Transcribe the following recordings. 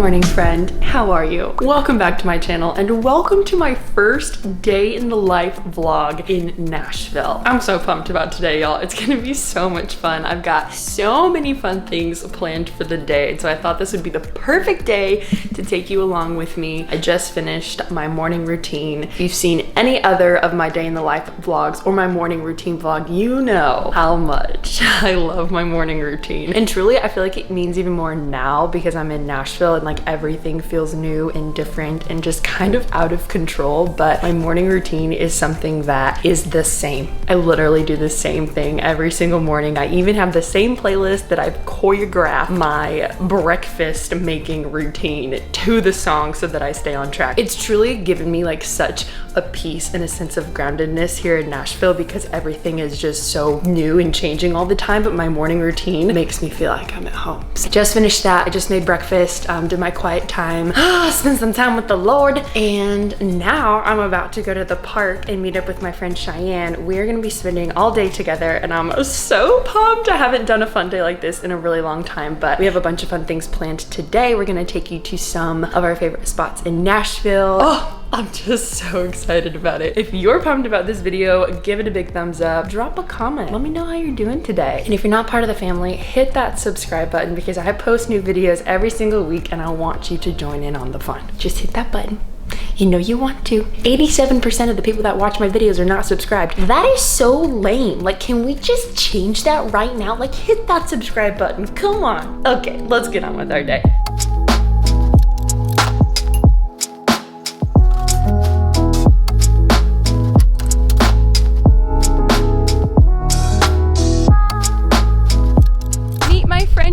morning, friend. How are you? Welcome back to my channel and welcome to my first day in the life vlog in Nashville. I'm so pumped about today, y'all. It's gonna be so much fun. I've got so many fun things planned for the day, so I thought this would be the perfect day to take you along with me. I just finished my morning routine. If you've seen any other of my day in the life vlogs or my morning routine vlog, you know how much I love my morning routine. And truly, I feel like it means even more now because I'm in Nashville and like everything feels new and different and just kind of out of control. But my morning routine is something that is the same. I literally do the same thing every single morning. I even have the same playlist that I've choreographed my breakfast making routine to the song so that I stay on track. It's truly given me like such a peace and a sense of groundedness here in Nashville because everything is just so new and changing all the time, but my morning routine makes me feel like I'm at home. So just finished that. I just made breakfast, did my quiet time, spend some time with the Lord, and now I'm about to go to the park and meet up with my friend Cheyanne. We're gonna be spending all day together and I'm so pumped. I haven't done a fun day like this in a really long time, but we have a bunch of fun things planned today. We're gonna take you to some of our favorite spots in Nashville. Oh, I'm just so excited about it. If you're pumped about this video, give it a big thumbs up, drop a comment, let me know how you're doing today. And if you're not part of the family, hit that subscribe button because I post new videos every single week and I want you to join in on the fun. Just hit that button. You know you want to. 87% of the people that watch my videos are not subscribed. That is so lame. Like, can we just change that right now? Like, hit that subscribe button. Come on. Okay, let's get on with our day.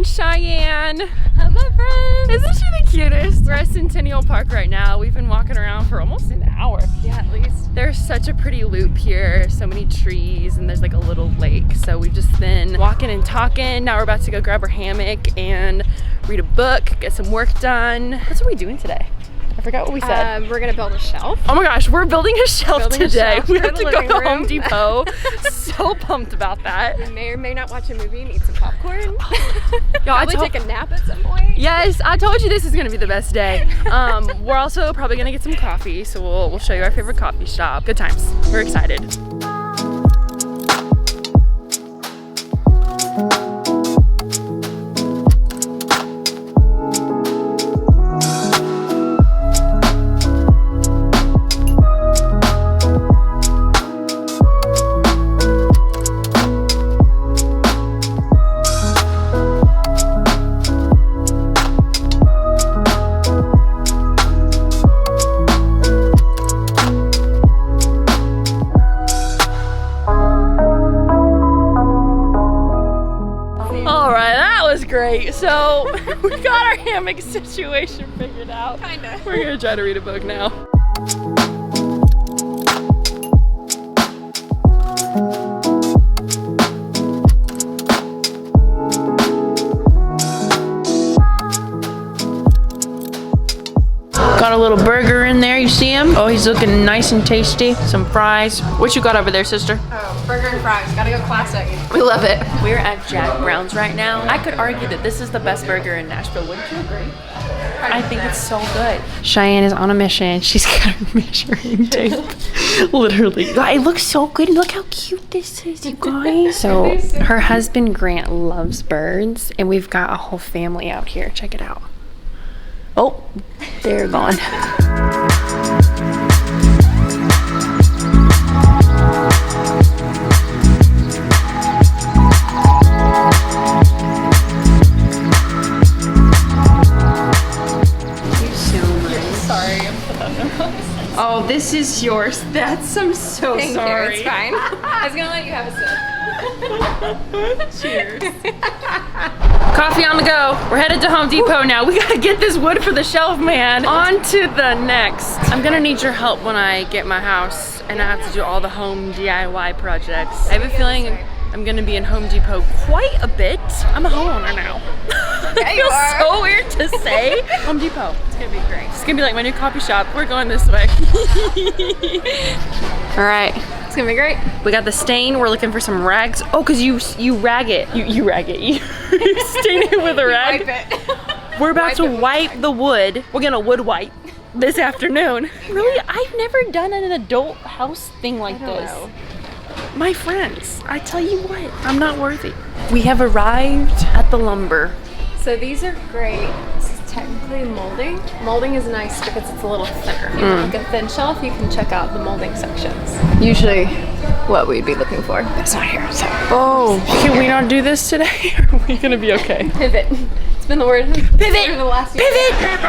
Cheyanne. Hello, friends. Isn't she the cutest? We're at Centennial Park right now. We've been walking around for almost an hour. Yeah, at least. There's such a pretty loop here. So many trees and there's like a little lake. So we've just been walking and talking. Now we're about to go grab our hammock and read a book, get some work done. What are we doing today? I forgot what we said. We're gonna build a shelf. Oh my gosh, we're building a shelf today. We have to go to room. Home Depot. So pumped about that. We may or may not watch a movie and eat some popcorn. Probably take a nap at some point. Yes, I told you this is gonna be the best day. We're also probably gonna get some coffee, so we'll show you our favorite coffee shop. Good times. We're excited. Great, so we got our hammock situation figured out. Kinda. We're gonna try to read a book now. Got a little burger in there, you see him? Oh, he's looking nice and tasty. Some fries. What you got over there, sister? Oh, burger and fries. Gotta go classic. We love it. We're at Jack Brown's right now. I could argue that this is the best burger in Nashville. Wouldn't you agree? I think it's so good. Cheyanne is on a mission. She's got her measuring tape. Literally. It looks so good. Look how cute this is, you guys. So her husband Grant loves birds and we've got a whole family out here. Check it out. Oh, they're gone. Oh, this is yours. I'm so Thank sorry. you. It's fine. I was gonna let you have a sip. Cheers. Coffee on the go. We're headed to Home Depot now. We gotta get this wood for the shelf, man. On to the next. I'm gonna need your help when I get my house and I have to do all the home DIY projects. I have a feeling I'm gonna be in Home Depot quite a bit. I'm a homeowner now. Yeah, you are. So weird to say. Home Depot. It's gonna be great. It's gonna be like my new coffee shop. We're going this way. All right. It's gonna be great. We got the stain. We're looking for some rags. Oh, cause you rag it. You rag it. You stain it with a rag. Wipe it. We're about to wipe the wood. We're gonna wood wipe this afternoon. Really, I've never done an adult house thing like this. My friends, I tell you what, I'm not worthy. We have arrived at the lumber. So these are great. This is technically molding. Molding is nice because it's a little thinner. If you want like a thin shelf, you can check out the molding sections. Usually what we'd be looking for. It's not here, so. Oh, can we not do this today? Or are we gonna be okay? Pivot. It's been the word. Pivot! For the last year. Pivot!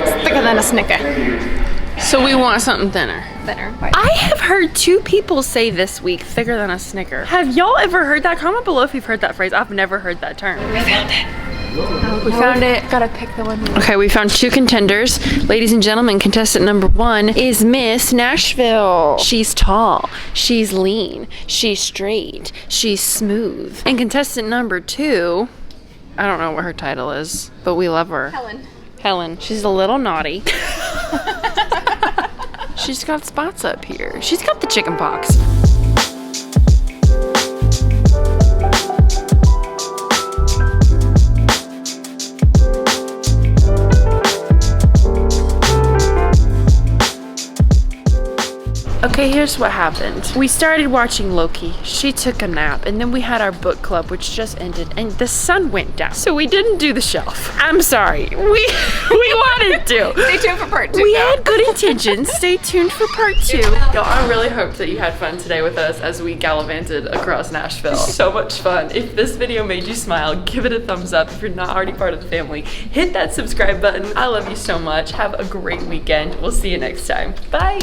It's thicker than a Snicker. So we want something thinner. Thinner. I have heard 2 people say this week, thicker than a Snicker. Have y'all ever heard that? Comment below if you've heard that phrase. I've never heard that term. We found it. We found it. Gotta pick the one. Okay, we found 2 contenders. Ladies and gentlemen, contestant number 1 is Miss Nashville. She's tall, she's lean, she's straight, she's smooth. And contestant number 2, I don't know what her title is, but we love her. Helen. She's a little naughty. She's got spots up here. She's got the chicken pox. Okay, here's what happened. We started watching Loki. She took a nap, and then we had our book club, which just ended, and the sun went down. So we didn't do the shelf. I'm sorry. We wanted to. Stay tuned for part 2. We had good intentions. Stay tuned for part 2. Y'all, I really hope that you had fun today with us as we gallivanted across Nashville. So much fun. If this video made you smile, give it a thumbs up. If you're not already part of the family, hit that subscribe button. I love you so much. Have a great weekend. We'll see you next time. Bye.